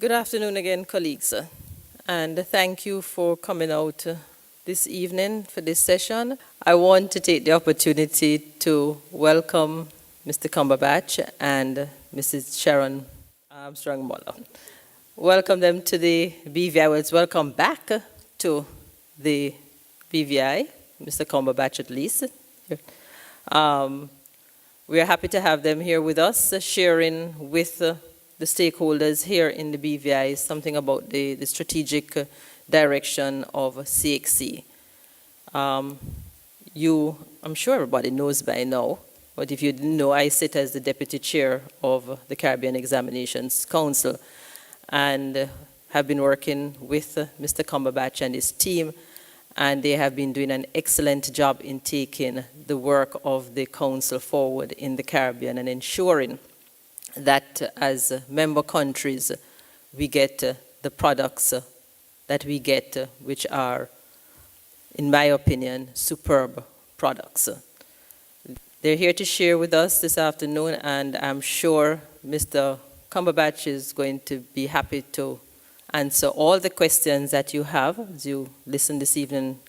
Good afternoon again, colleagues, and thank you for coming out this evening for this session. I want to take the opportunity to welcome Mr. Cumberbatch and Mrs. Sharon Armstrong-Muller. Welcome them to the BVI. Well, welcome back to the BVI, Mr. Cumberbatch at least. We are happy to have them here with us, sharing with the stakeholders here in the BVI something about the strategic direction of CXC. I'm sure everybody knows by now, but if you didn't know, I sit as the Deputy Chair of the Caribbean Examinations Council and have been working with Mr. Cumberbatch and his team, and they have been doing an excellent job in taking the work of the Council forward in the Caribbean and ensuring that as member countries we get the products that we get, which are, in my opinion, superb products. They're here to share with us this afternoon, and I'm sure Mr. Cumberbatch is going to be happy to answer all the questions that you have as you listen this evening,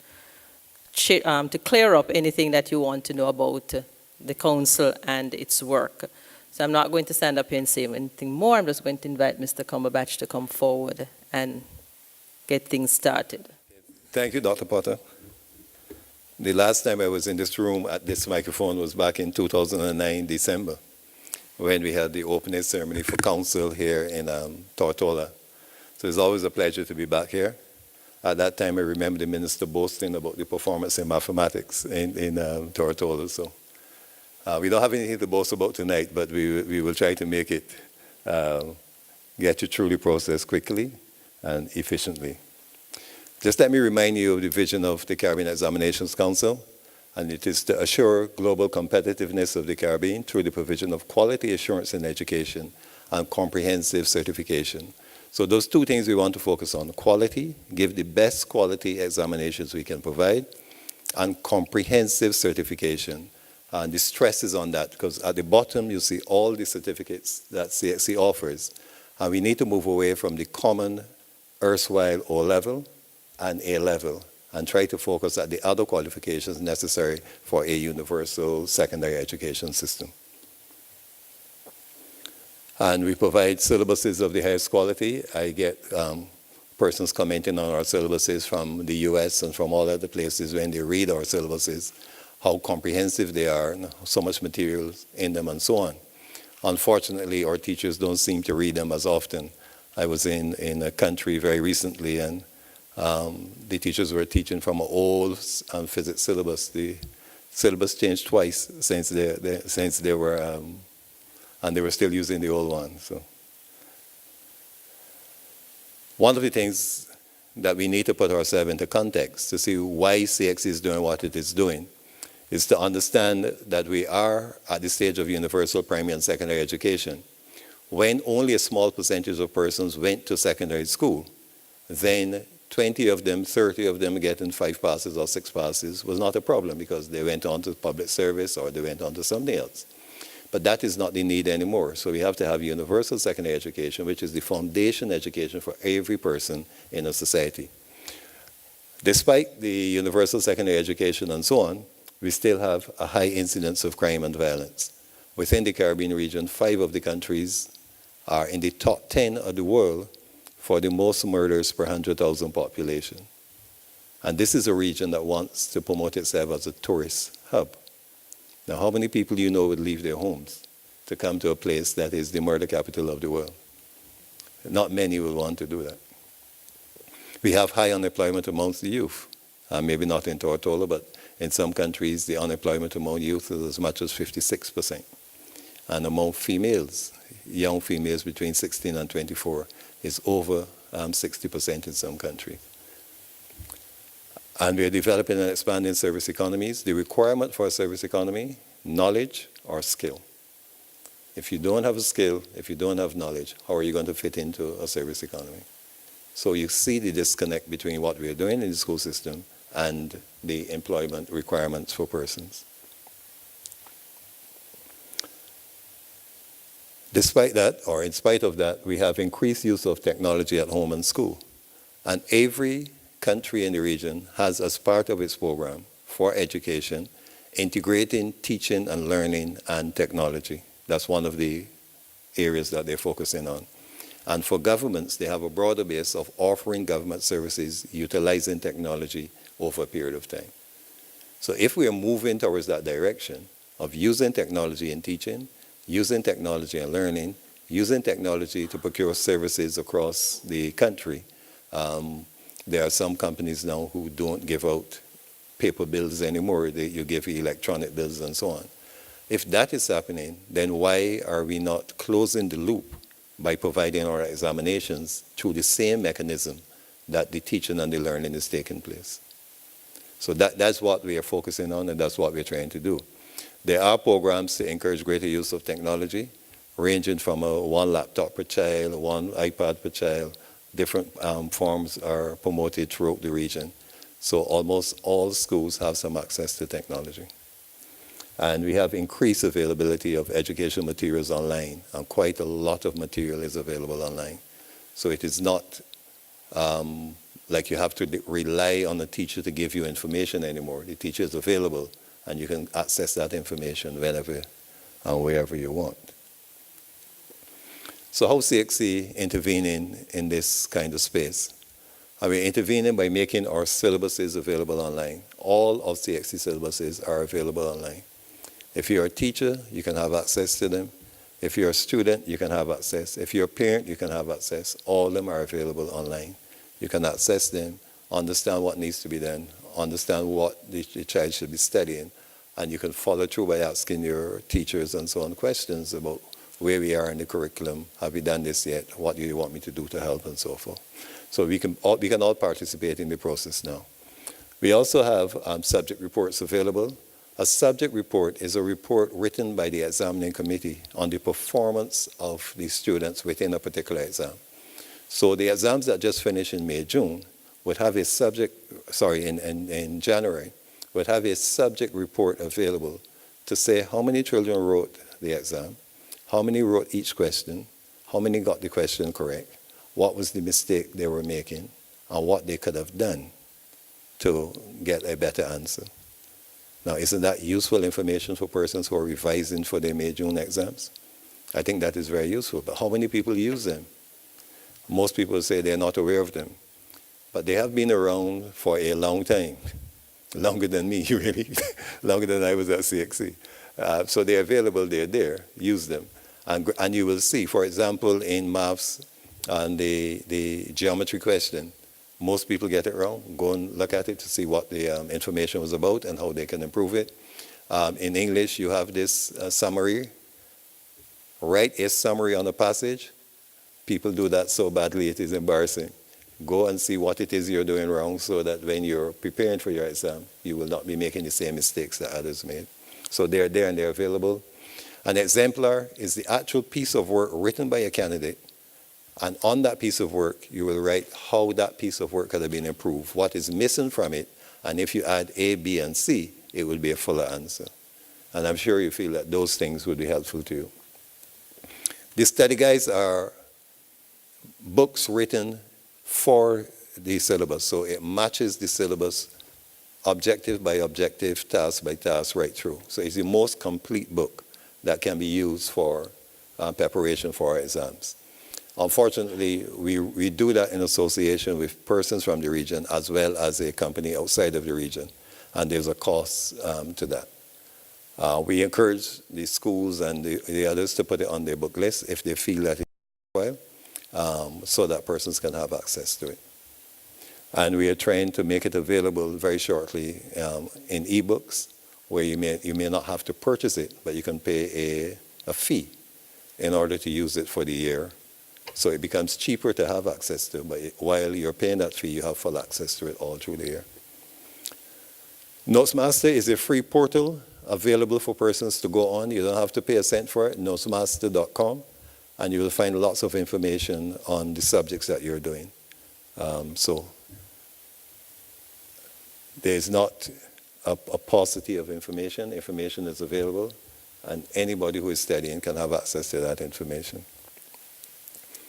to clear up anything that you want to know about the Council and its work. So I'm not going to stand up here and say anything more. I'm just going to invite Mr. Cumberbatch to come forward and get things started. Thank you, Dr. Potter. The last time I was in this room at this microphone was back in 2009, December, when we had the opening ceremony for Council here in Tortola. So it's always a pleasure to be back here. At that time, I remember the minister boasting about the performance in mathematics in Tortola. So we don't have anything to boast about tonight, but we will try to make it get you through the process quickly and efficiently. Just let me remind you of the vision of the Caribbean Examinations Council, and it is to assure global competitiveness of the Caribbean through the provision of quality assurance in education and comprehensive certification. So those two things we want to focus on: quality, give the best quality examinations we can provide, and comprehensive certification. And the stress is on that, because at the bottom you see all the certificates that CXC offers, and we need to move away from the common erstwhile O-level and A-level and try to focus at the other qualifications necessary for a universal secondary education system. And we provide syllabuses of the highest quality. I get persons commenting on our syllabuses from the US and from all other places when they read our syllabuses, how comprehensive they are, and so much material in them and so on. Unfortunately, our teachers don't seem to read them as often. I was in a country very recently, and the teachers were teaching from an old physics syllabus. The syllabus changed twice since they were, and they were still using the old one. So one of the things that we need to put ourselves into context to see why CXC is doing what it is doing is to understand that we are at the stage of universal primary and secondary education. When only a small percentage of persons went to secondary school, then 20 of them, 30 of them getting 5 passes or 6 passes was not a problem, because they went on to public service or they went on to something else. But that is not the need anymore. So we have to have universal secondary education, which is the foundation education for every person in a society. Despite the universal secondary education and so on, we still have a high incidence of crime and violence. Within the Caribbean region, 5 of the countries are in the top 10 of the world for the most murders per 100,000 population. And this is a region that wants to promote itself as a tourist hub. Now, how many people you know would leave their homes to come to a place that is the murder capital of the world? Not many will want to do that. We have high unemployment amongst the youth. Maybe not in Tortola, but in some countries, the unemployment among youth is as much as 56%. And among females, young females between 16 and 24, is over 60% in some countries. And we are developing and expanding service economies. The requirement for a service economy: knowledge or skill. If you don't have a skill, if you don't have knowledge, how are you going to fit into a service economy? So you see the disconnect between what we are doing in the school system and the employment requirements for persons. Despite that, or in spite of that, we have increased use of technology at home and school. And every country in the region has, as part of its program for education, integrating teaching and learning and technology. That's one of the areas that they're focusing on. And for governments, they have a broader base of offering government services utilizing technology over a period of time. So if we are moving towards that direction of using technology in teaching, using technology in learning, using technology to procure services across the country, there are some companies now who don't give out paper bills anymore. You give electronic bills and so on. If that is happening, then why are we not closing the loop by providing our examinations through the same mechanism that the teaching and the learning is taking place? So that's what we are focusing on, and that's what we're trying to do. There are programs to encourage greater use of technology, ranging from one laptop per child, one iPad per child. Different forms are promoted throughout the region. So almost all schools have some access to technology. And we have increased availability of educational materials online, and quite a lot of material is available online. So it is not like you have to rely on a teacher to give you information anymore. The teacher is available, and you can access that information whenever and wherever you want. So how CXC intervening in this kind of space? I mean, intervening by making our syllabuses available online. All of CXC syllabuses are available online. If you're a teacher, you can have access to them. If you're a student, you can have access. If you're a parent, you can have access. All of them are available online. You can access them, understand what needs to be done, understand what the child should be studying, and you can follow through by asking your teachers and so on questions about where we are in the curriculum, have we done this yet, what do you want me to do to help, and so forth. So we can all participate in the process now. We also have subject reports available. A subject report is a report written by the examining committee on the performance of the students within a particular exam. So the exams that just finished in May, June, would have a in January, would have a subject report available to say how many children wrote the exam, how many wrote each question, how many got the question correct, what was the mistake they were making, and what they could have done to get a better answer. Now, isn't that useful information for persons who are revising for their May, June exams? I think that is very useful, but how many people use them? Most people say they're not aware of them, but they have been around for a long time, longer than me, really, longer than I was at CXC. So they're available, they're there, use them. And you will see, for example, in maths and the geometry question, most people get it wrong. Go and look at it to see what the information was about and how they can improve it. In English, you have this summary. Write a summary on a passage. People do that so badly it is embarrassing. Go and see what it is you're doing wrong so that when you're preparing for your exam, you will not be making the same mistakes that others made. So they're there and they're available. An exemplar is the actual piece of work written by a candidate. And on that piece of work, you will write how that piece of work could have been improved, what is missing from it, and if you add A, B, and C, it will be a fuller answer. And I'm sure you feel that those things would be helpful to you. The study guides are books written for the syllabus, so it matches the syllabus objective by objective, task by task, right through. So it's the most complete book that can be used for preparation for our exams. Unfortunately, we do that in association with persons from the region as well as a company outside of the region, and there's a cost to that. We encourage the schools and the others to put it on their book list if they feel that it's worthwhile, so that persons can have access to it. And we are trying to make it available very shortly in ebooks, where you may not have to purchase it, but you can pay a fee in order to use it for the year. So it becomes cheaper to have access to, but while you're paying that fee, you have full access to it all through the year. Notesmaster is a free portal available for persons to go on. You don't have to pay a cent for it, notesmaster.com, and you will find lots of information on the subjects that you're doing. So there's not a paucity of information. Information is available, and anybody who is studying can have access to that information.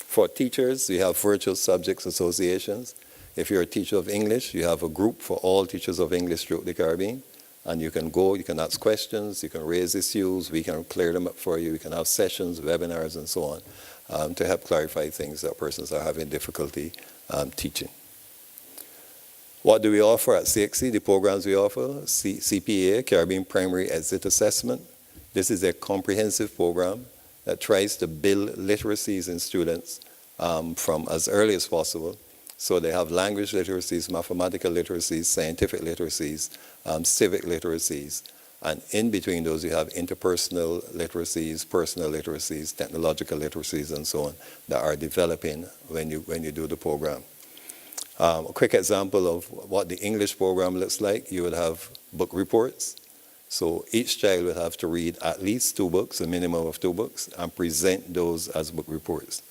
For teachers, we have virtual subjects associations. If you're a teacher of English, you have a group for all teachers of English throughout the Caribbean. And you can go, you can ask questions, you can raise issues, we can clear them up for you, we can have sessions, webinars, and so on to help clarify things that persons are having difficulty teaching. What do we offer at CXC? The programs we offer, CPA, Caribbean Primary Exit Assessment. This is a comprehensive program that tries to build literacies in students from as early as possible. So they have language literacies, mathematical literacies, scientific literacies, civic literacies. And in between those, you have interpersonal literacies, personal literacies, technological literacies, and so on, that are developing when you do the program. A quick example of what the English program looks like, you would have book reports. So each child would have to read at least 2 books, a minimum of 2 books, and present those as book reports.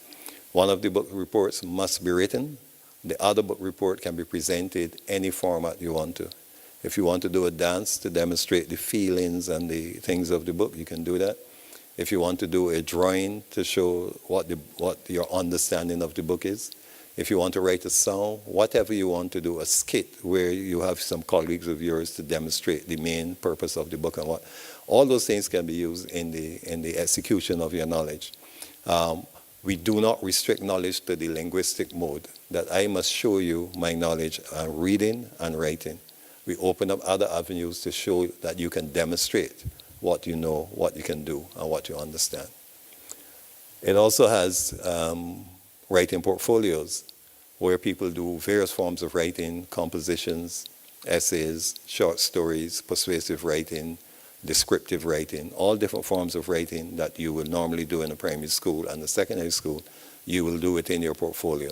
One of the book reports must be written. The other book report can be presented any format you want to. If you want to do a dance to demonstrate the feelings and the things of the book, you can do that. If you want to do a drawing to show what your understanding of the book is. If you want to write a song, whatever you want to do, a skit where you have some colleagues of yours to demonstrate the main purpose of the book and what. All those things can be used in the execution of your knowledge. We do not restrict knowledge to the linguistic mode, that I must show you my knowledge on reading and writing. We open up other avenues to show that you can demonstrate what you know, what you can do, and what you understand. It also has writing portfolios where people do various forms of writing, compositions, essays, short stories, persuasive writing, descriptive writing, all different forms of writing that you will normally do in a primary school and a secondary school, you will do it in your portfolio.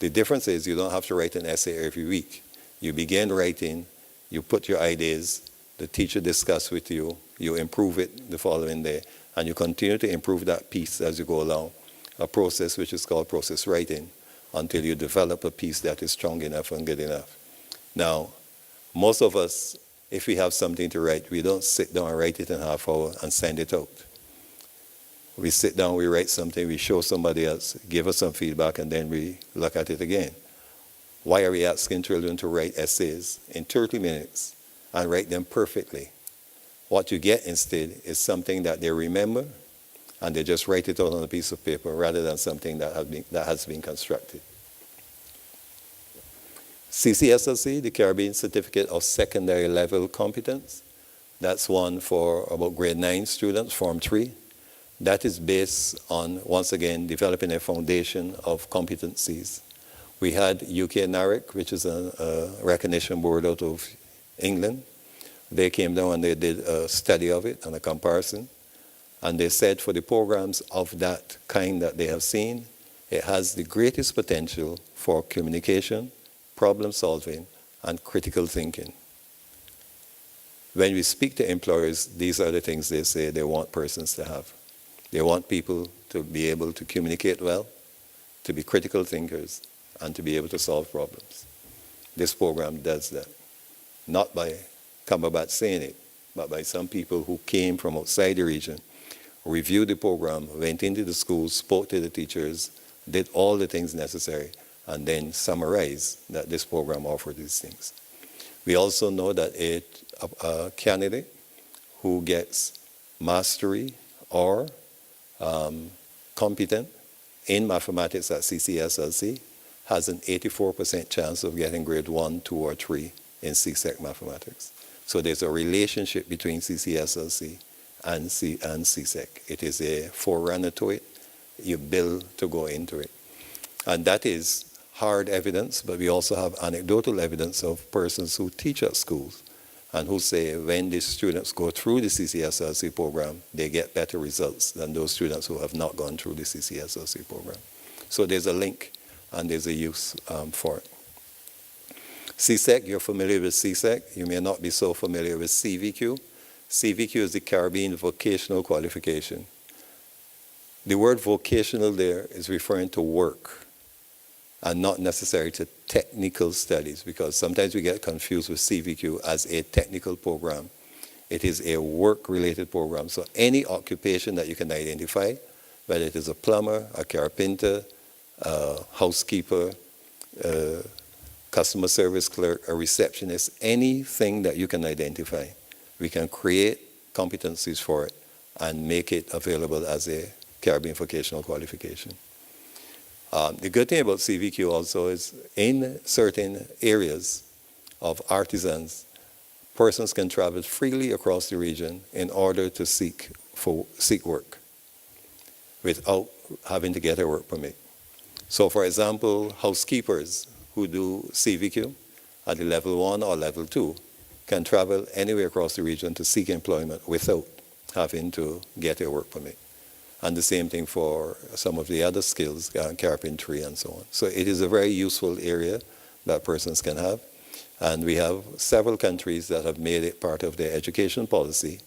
The difference is you don't have to write an essay every week. You begin writing, you put your ideas, the teacher discusses with you, you improve it the following day, and you continue to improve that piece as you go along, a process which is called process writing, until you develop a piece that is strong enough and good enough. Now, most of us, if we have something to write, we don't sit down and write it in a half hour and send it out. We sit down, we write something, we show somebody else, give us some feedback, and then we look at it again. Why are we asking children to write essays in 30 minutes and write them perfectly? What you get instead is something that they remember, and they just write it out on a piece of paper rather than something that has been constructed. CCSLC, the Caribbean Certificate of Secondary Level Competence, that's one for about grade 9 students, Form 3. That is based on, once again, developing a foundation of competencies. We had UK NARIC, which is a recognition board out of England. They came down and they did a study of it and a comparison. And they said for the programs of that kind that they have seen, it has the greatest potential for communication, problem solving, and critical thinking. When we speak to employers, these are the things they say they want persons to have. They want people to be able to communicate well, to be critical thinkers, and to be able to solve problems. This program does that. Not by Cumberbatch saying it, but by some people who came from outside the region, reviewed the program, went into the schools, spoke to the teachers, did all the things necessary, and then summarized that this program offered these things. We also know that a candidate who gets mastery or competent in mathematics at CCSLC has an 84% chance of getting grade 1, 2, or 3 in CSEC mathematics. So there's a relationship between CCSLC and CSEC. It is a forerunner to it. You build to go into it. And that is hard evidence, but we also have anecdotal evidence of persons who teach at schools and who say when these students go through the CCSLC program, they get better results than those students who have not gone through the CCSLC program. So there's a link and there's a use for it. CSEC, you're familiar with CSEC. You may not be so familiar with CVQ. CVQ is the Caribbean Vocational Qualification. The word vocational there is referring to work and not necessarily to technical studies, because sometimes we get confused with CVQ as a technical program. It is a work-related program. So any occupation that you can identify, whether it is a plumber, a carpenter, a housekeeper, a customer service clerk, a receptionist, anything that you can identify, we can create competencies for it and make it available as a Caribbean vocational qualification. The good thing about CVQ also is in certain areas of artisans, persons can travel freely across the region in order to seek work without having to get a work permit. So for example, housekeepers who do CVQ at the level 1 or level 2 can travel anywhere across the region to seek employment without having to get a work permit. And the same thing for some of the other skills, carpentry and so on. So it is a very useful area that persons can have. And we have several countries that have made it part of their education policy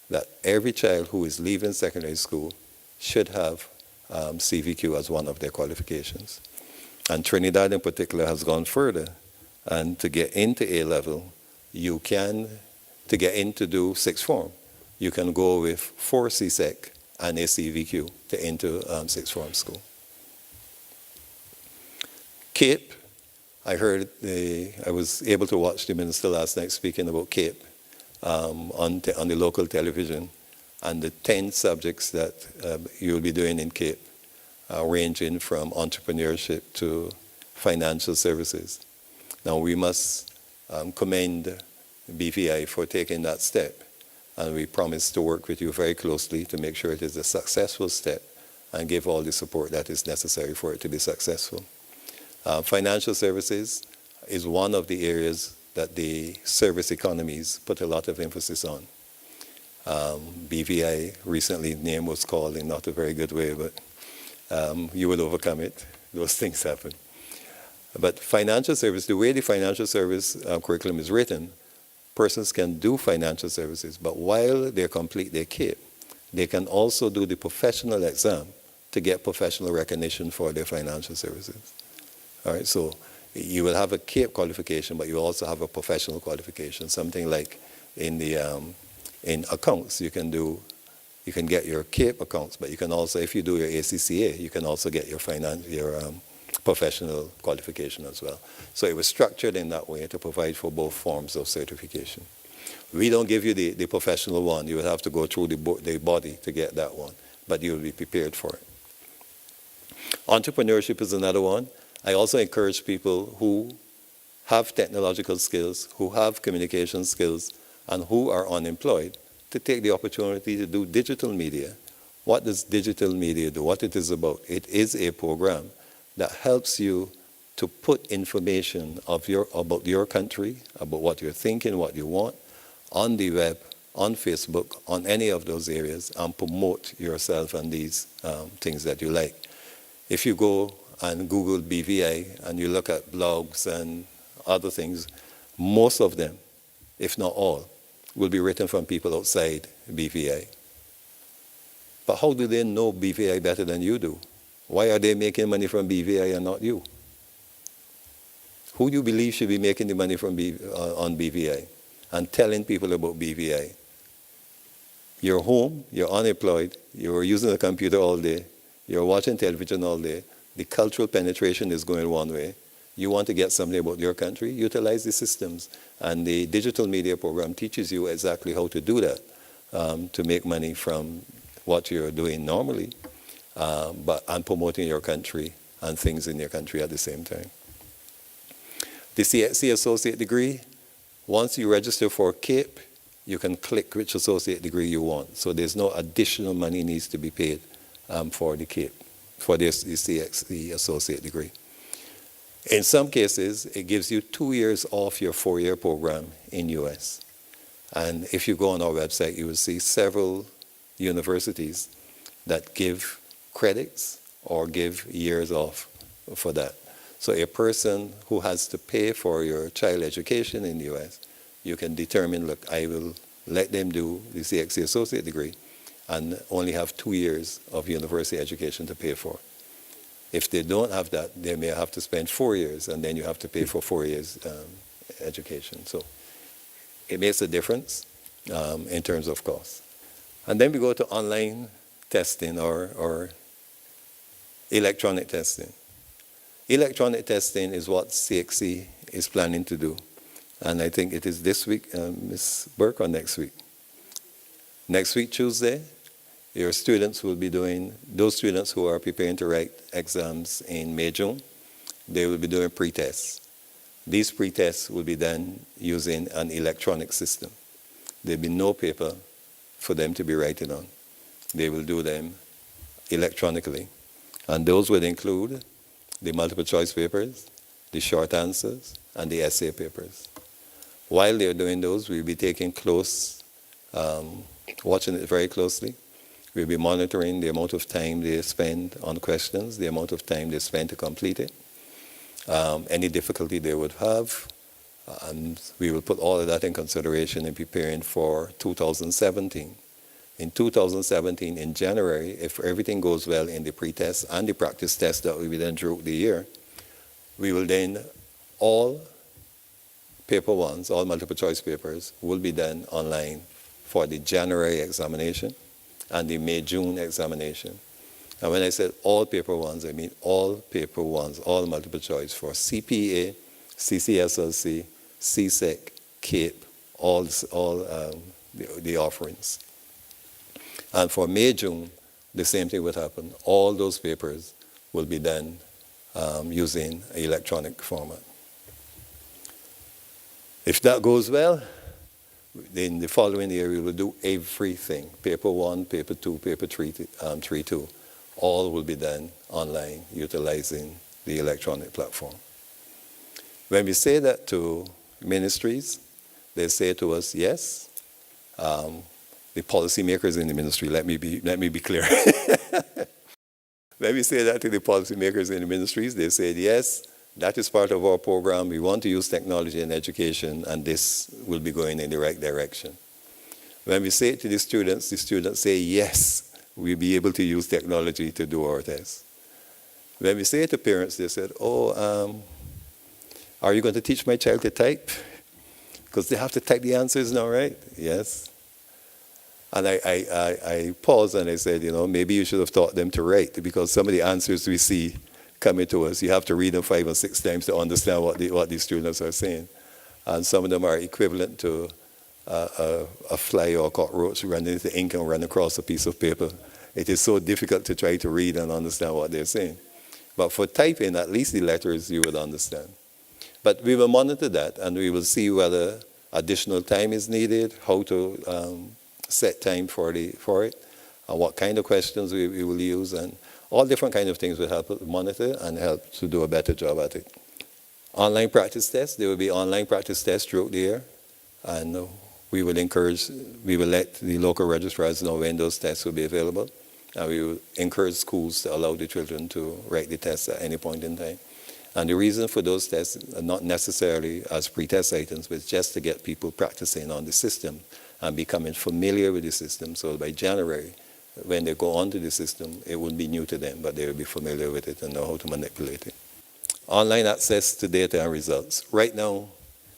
that every child who is leaving secondary school should have CVQ as one of their qualifications. And Trinidad in particular has gone further. And to get into A-level, you can, to get in to do sixth form, you can go with 4 CSEC and a CVQ to enter sixth form school. CAPE, I was able to watch the minister last night speaking about CAPE on the local television, and the 10 subjects that you'll be doing in CAPE, ranging from entrepreneurship to financial services. Now we must commend BVI for taking that step, and we promise to work with you very closely to make sure it is a successful step and give all the support that is necessary for it to be successful. Financial services is one of the areas that the service economies put a lot of emphasis on. BVI recently, the name was called in not a very good way, but you will overcome it. Those things happen. But financial service, the way the financial service curriculum is written, persons can do financial services, but while they complete their CAPE, they can also do the professional exam to get professional recognition for their financial services. All right, so you will have a CAPE qualification, but you also have a professional qualification, something like in accounts, you can get your CAPE accounts, but you can also, if you do your ACCA, you can also get your professional qualification as well. So it was structured in that way to provide for both forms of certification. We don't give you the professional one. You will have to go through the body to get that one, but you will be prepared for it. Entrepreneurship is another one. I also encourage people who have technological skills, who have communication skills, and who are unemployed to take the opportunity to do digital media. What does digital media do? What it is about? It is a program that helps you to put information about your country, about what you're thinking, what you want, on the web, on Facebook, on any of those areas, and promote yourself and these things that you like. If you go and Google BVI and you look at blogs and other things, most of them, if not all, will be written from people outside BVI. But how do they know BVI better than you do? Why are they making money from BVI and not you? Who do you believe should be making the money from on BVI and telling people about BVI? You're home, you're unemployed, you're using the computer all day, you're watching television all day, the cultural penetration is going one way. You want to get something about your country, utilize the systems. And the digital media program teaches you exactly how to do that, to make money from what you're doing normally, and promoting your country and things in your country at the same time. The CXC associate degree, once you register for CAPE, you can click which associate degree you want. So there's no additional money needs to be paid for the CAPE, for the CXC associate degree. In some cases, it gives you 2 years off your 4-year program in US. And if you go on our website, you will see several universities that give credits or give years off for that. So a person who has to pay for your child education in the US, you can determine, look, I will let them do the CXC associate degree and only have 2 years of university education to pay for. If they don't have that, they may have to spend 4 years, and then you have to pay for 4 years education. So it makes a difference. in terms of cost. And then we go to online testing or electronic testing. Electronic testing is what CXC is planning to do. And I think it is this week, Ms. Burke, or next week? Next week, Tuesday, your students will be doing, those students who are preparing to write exams in May, June, they will be doing pre-tests. These pre-tests will be done using an electronic system. There will be no paper for them to be writing on. They will do them electronically. And those would include the multiple choice papers, the short answers, and the essay papers. While they're doing those, we'll be taking watching it very closely. We'll be monitoring the amount of time they spend on questions, the amount of time they spend to complete it, any difficulty they would have, and we will put all of that in consideration in preparing for 2017. In 2017, in January, if everything goes well in the pre-test and the practice test that we will then throughout the year, we will then, all paper ones, all multiple choice papers, will be done online for the January examination and the May-June examination. And when I said all paper ones, I mean all paper ones, all multiple choice for CPA, CCSLC, CSEC, CAPE, all the offerings. And for May, June, the same thing would happen. All those papers will be done using an electronic format. If that goes well, in the following year we will do everything. Paper 1, Paper 2, Paper 3.2. All will be done online utilizing the electronic platform. When we say that to ministries, they say to us, yes, the policymakers in the ministry, let me be clear. When we say that to the policymakers in the ministries, they say, yes, that is part of our program. We want to use technology in education, and this will be going in the right direction. When we say it to the students say, yes, we'll be able to use technology to do our tests. When we say it to parents, they said, are you going to teach my child to type? Because they have to type the answers now, right? Yes. And I paused and I said, maybe you should have taught them to write, because some of the answers we see coming to us, you have to read them 5 or 6 times to understand what these students are saying. And some of them are equivalent to a fly or a cockroach running into ink and run across a piece of paper. It is so difficult to try to read and understand what they're saying. But for typing, at least the letters you would understand. But we will monitor that, and we will see whether additional time is needed, how to set time for it, and what kind of questions we will use, and all different kind of things will help monitor and help to do a better job at it. Online practice tests, there will be online practice tests throughout the year, and we will let the local registrars know when those tests will be available, and we will encourage schools to allow the children to write the tests at any point in time. And the reason for those tests are not necessarily as pre-test items, but just to get people practicing on the system and becoming familiar with the system. So by January, when they go onto the system, it won't be new to them, but they will be familiar with it and know how to manipulate it. Online access to data and results. Right now,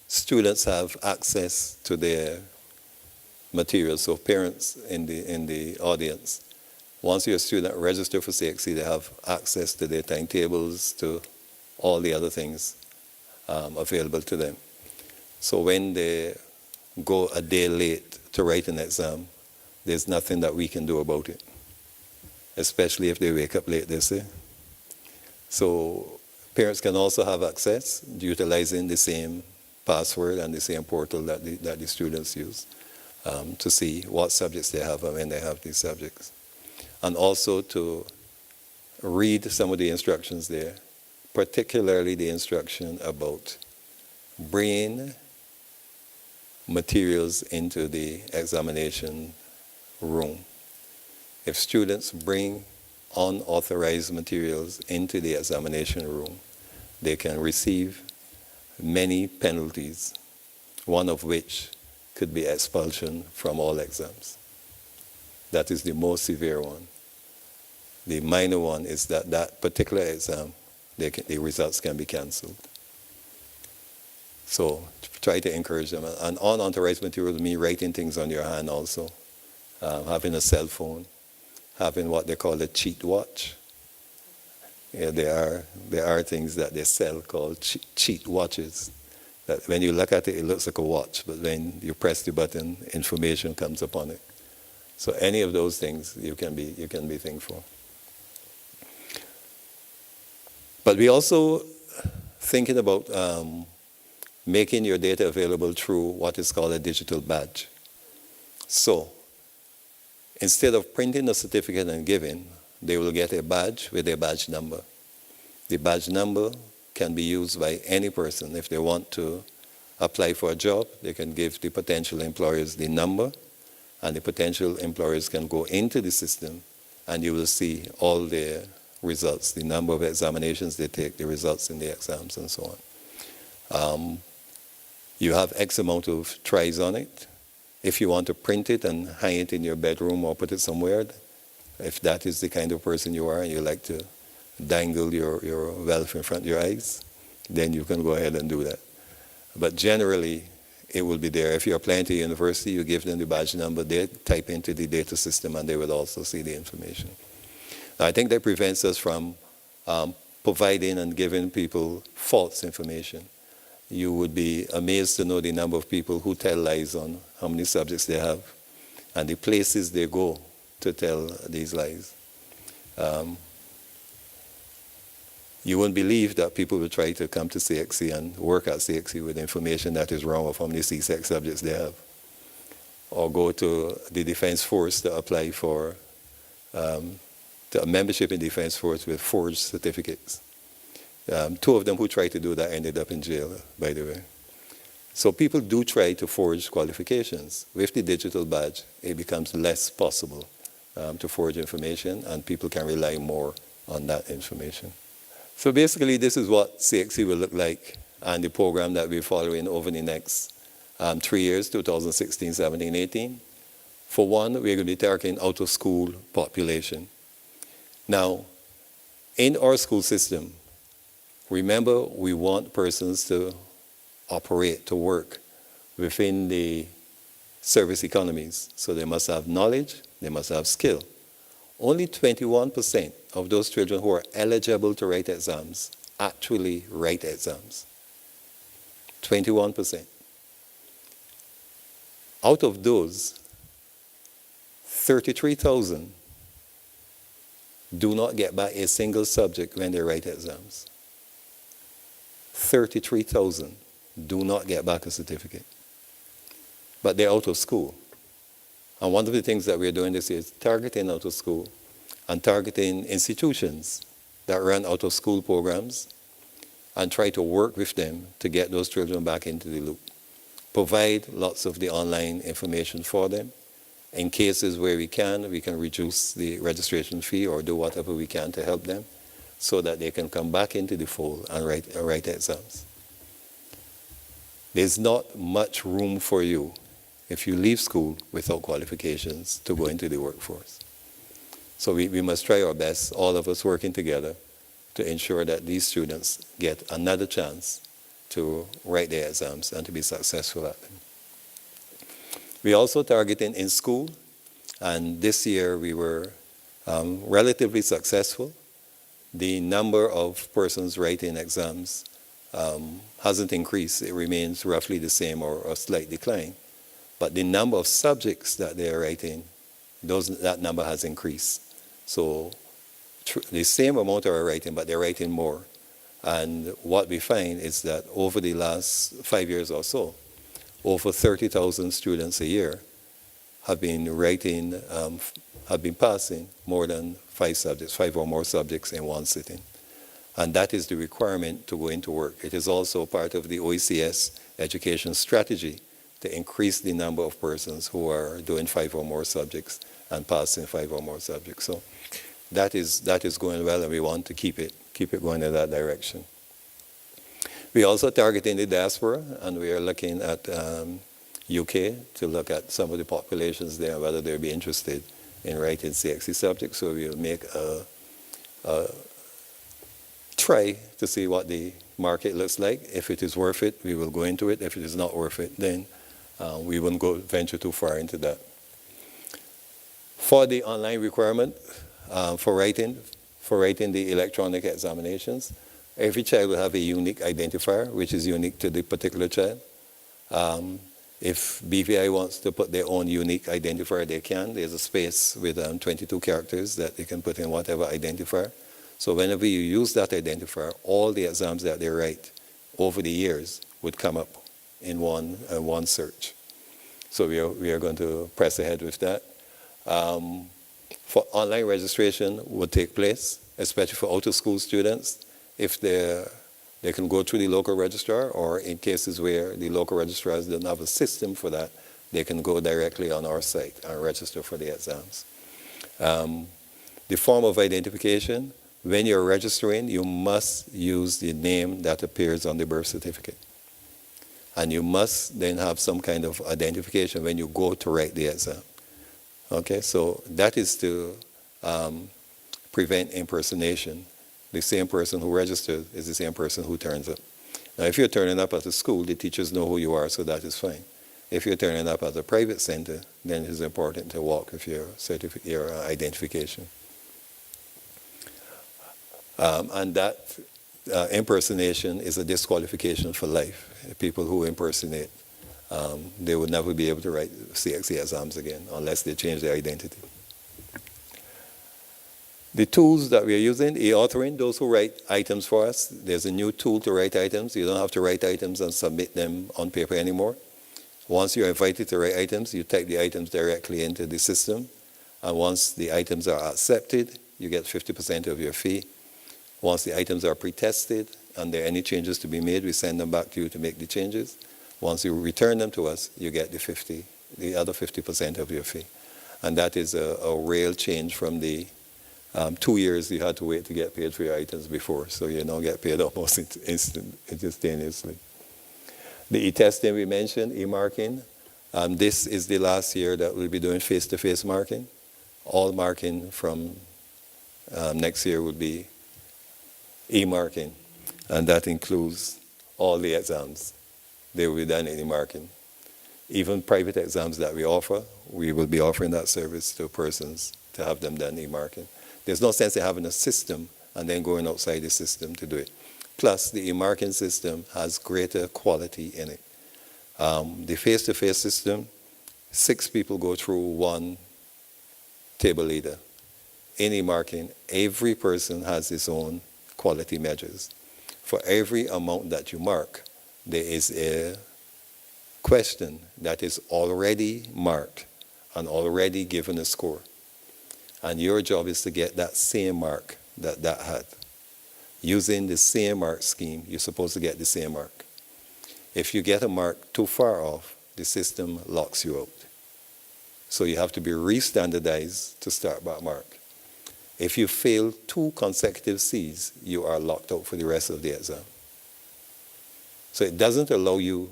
students have access to their materials. So parents in the audience, once you're a student registered for CXC, they have access to their timetables, to all the other things available to them. So when they go a day late to write an exam, there's nothing that we can do about it, especially if they wake up late, they say. So parents can also have access utilizing the same password and the same portal that the students use to see what subjects they have and when they have these subjects. And also to read some of the instructions there, particularly the instruction about bringing materials into the examination room. If students bring unauthorized materials into the examination room, they can receive many penalties, one of which could be expulsion from all exams. That is the most severe one. The minor one is that particular exam, the results can be cancelled. So try to encourage them. And unauthorized materials mean writing things on your hand also, having a cell phone, having what they call a cheat watch. Yeah, there are things that they sell called cheat watches. That when you look at it, it looks like a watch, but when you press the button, information comes upon it. So any of those things you can be thankful. But we also thinking about making your data available through what is called a digital badge. So instead of printing a certificate and giving, they will get a badge with a badge number. The badge number can be used by any person. If they want to apply for a job, they can give the potential employers the number, and the potential employers can go into the system, and you will see all their results, the number of examinations they take, the results in the exams, and so on. You have X amount of tries on it. If you want to print it and hang it in your bedroom or put it somewhere, if that is the kind of person you are and you like to dangle your wealth in front of your eyes, then you can go ahead and do that. But generally, it will be there. If you're applying to university, you give them the badge number, they type into the data system, and they will also see the information. Now, I think that prevents us from providing and giving people false information. You would be amazed to know the number of people who tell lies on how many subjects they have and the places they go to tell these lies. You wouldn't believe that people will try to come to CXC and work at CXC with information that is wrong of how many CSEC subjects they have. Or go to the Defense Force to apply for to a membership in Defense Force with forged certificates. Two of them who tried to do that ended up in jail, by the way. So people do try to forge qualifications. With the digital badge, it becomes less possible to forge information, and people can rely more on that information. So basically, this is what CXC will look like and the program that we're following over the next 3 years, 2016, 17, 18. For one, we're going to be targeting out-of-school population. Now, in our school system, remember, we want persons to operate, to work within the service economies. So they must have knowledge, they must have skill. Only 21% of those children who are eligible to write exams actually write exams. 21%. Out of those, 33,000 do not get back a single subject when they write exams. 33,000 do not get back a certificate. But they're out of school. And one of the things that we're doing this year is targeting out of school and targeting institutions that run out of school programs and try to work with them to get those children back into the loop. Provide lots of the online information for them. In cases where we can reduce the registration fee or do whatever we can to help them so that they can come back into the fold and write exams. There's not much room for you if you leave school without qualifications to go into the workforce. So we must try our best, all of us working together, to ensure that these students get another chance to write their exams and to be successful at them. We're also targeting in school, and this year we were relatively successful. The number of persons writing exams hasn't increased. It remains roughly the same or a slight decline. But the number of subjects that they're writing, that number has increased. So the same amount are writing, but they're writing more. And what we find is that over the last 5 years or so, over 30,000 students a year have been writing, have been passing more than 5 subjects, 5 or more subjects in one sitting. And that is the requirement to go into work. It is also part of the OECS education strategy to increase the number of persons who are doing 5 or more subjects and passing 5 or more subjects. So that is going well, and we want to keep it going in that direction. We also targeting the diaspora, and we are looking at UK to look at some of the populations there, whether they'll be interested in writing CXC subjects. So we'll make a try to see what the market looks like. If it is worth it, we will go into it. If it is not worth it, then we won't venture too far into that. For the online requirement for writing the electronic examinations, every child will have a unique identifier, which is unique to the particular child. If BVI wants to put their own unique identifier, they can. There's a space with 22 characters that they can put in whatever identifier. So whenever you use that identifier, all the exams that they write over the years would come up in one search. So we are going to press ahead with that. For online registration would take place, especially for out-of-school students, if they can go through the local registrar, or in cases where the local registrars don't have a system for that, they can go directly on our site and register for the exams. The form of identification, when you're registering, you must use the name that appears on the birth certificate. And you must then have some kind of identification when you go to write the exam. Okay, so that is to prevent impersonation. The same person who registered is the same person who turns up. Now, if you're turning up at a school, the teachers know who you are, so that is fine. If you're turning up at a private center, then it is important to walk with your identification. And that impersonation is a disqualification for life. People who impersonate, they would never be able to write CXC exams again unless they change their identity. The tools that we are using, e-authoring, those who write items for us, there's a new tool to write items. You don't have to write items and submit them on paper anymore. Once you're invited to write items, you type the items directly into the system. And once the items are accepted, you get 50% of your fee. Once the items are pre-tested and there are any changes to be made, we send them back to you to make the changes. Once you return them to us, you get the other 50% of your fee. And that is a real change from the 2 years you had to wait to get paid for your items before. So you now get paid almost instantaneously. The e-testing we mentioned, e-marking. This is the last year that we'll be doing face-to-face marking. All marking from next year will be e-marking. And that includes all the exams. They will be done in e-marking. Even private exams that we offer, we will be offering that service to persons to have them done e-marking. There's no sense in having a system and then going outside the system to do it. Plus, the e-marking system has greater quality in it. The face-to-face system, 6 people go through one table leader. In e-marking, every person has his own quality measures. For every amount that you mark, there is a question that is already marked and already given a score. And your job is to get that same mark that had. Using the same mark scheme, you're supposed to get the same mark. If you get a mark too far off, the system locks you out. So you have to be re-standardized to start that mark. If you fail 2 consecutive C's, you are locked out for the rest of the exam. So it doesn't allow you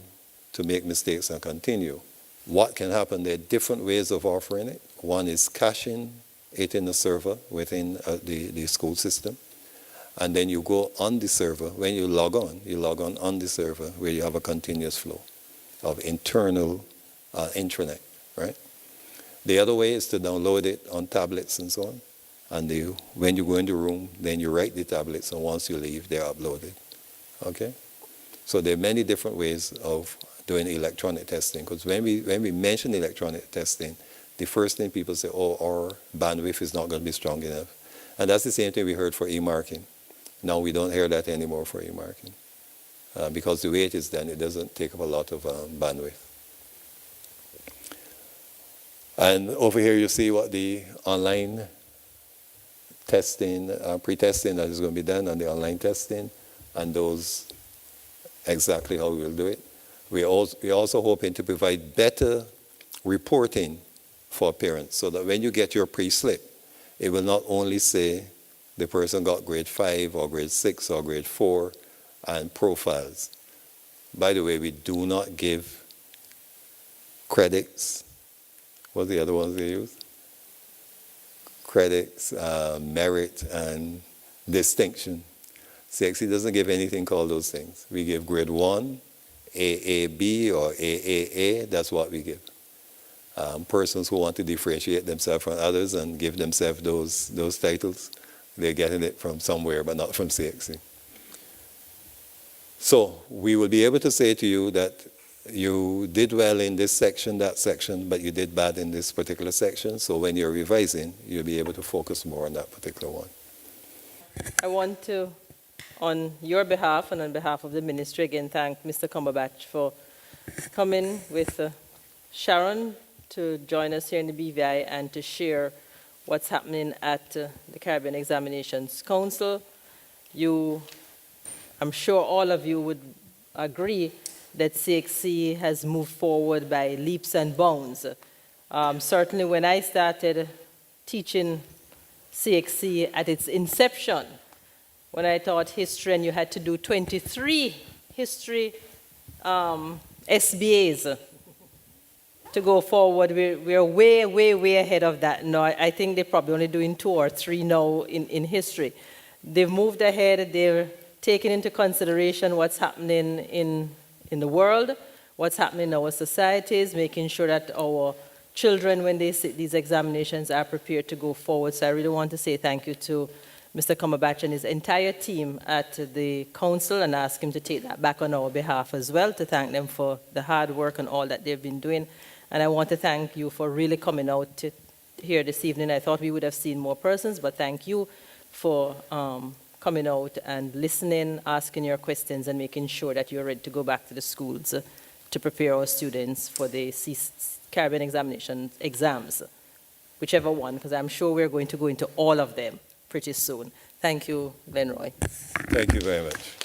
to make mistakes and continue. What can happen? There are different ways of offering it. One is caching it in the server within the school system. And then you go on the server. When you log on the server where you have a continuous flow of internal intranet, right? The other way is to download it on tablets and so on. And when you go in the room, then you write the tablets, and once you leave, they're uploaded. Okay? So there are many different ways of doing electronic testing. Because when we mention electronic testing, the first thing people say, oh, our bandwidth is not going to be strong enough. And that's the same thing we heard for e-marking. Now we don't hear that anymore for e-marking. Because the way it is done, it doesn't take up a lot of bandwidth. And over here you see what the online testing, pre-testing that is going to be done, and the online testing, and those exactly how we will do it. We're also hoping to provide better reporting for parents so that when you get your pre-slip, it will not only say the person got grade 5 or grade 6 or grade 4 and profiles. By the way, we do not give credits. What are the other ones they use? Credits, merit, and distinction. CXC doesn't give anything called those things. We give grade 1, AAB or AAA, that's what we give. Persons who want to differentiate themselves from others and give themselves those titles, they're getting it from somewhere, but not from CXC. So we will be able to say to you that you did well in this section, that section, but you did bad in this particular section. So when you're revising, you'll be able to focus more on that particular one. I want to, on your behalf and on behalf of the ministry, again thank Mr. Cumberbatch for coming with Sharon to join us here in the BVI and to share what's happening at the Caribbean Examinations Council. I'm sure all of you would agree that CXC has moved forward by leaps and bounds. Certainly when I started teaching CXC at its inception, when I taught history and you had to do 23 history SBAs to go forward, we're way, way, way ahead of that now. I think they're probably only doing 2 or 3 now in history. They've moved ahead, they're taking into consideration what's happening in the world, what's happening in our societies, making sure that our children, when they sit these examinations, are prepared to go forward. So I really want to say thank you to Mr. Cumberbatch and his entire team at the council and ask him to take that back on our behalf as well, to thank them for the hard work and all that they've been doing. And I want to thank you for really coming out here this evening. I thought we would have seen more persons, but thank you for coming out and listening, asking your questions, and making sure that you're ready to go back to the schools to prepare our students for the Caribbean exams, whichever one, because I'm sure we're going to go into all of them pretty soon. Thank you, Glenroy. Thank you very much.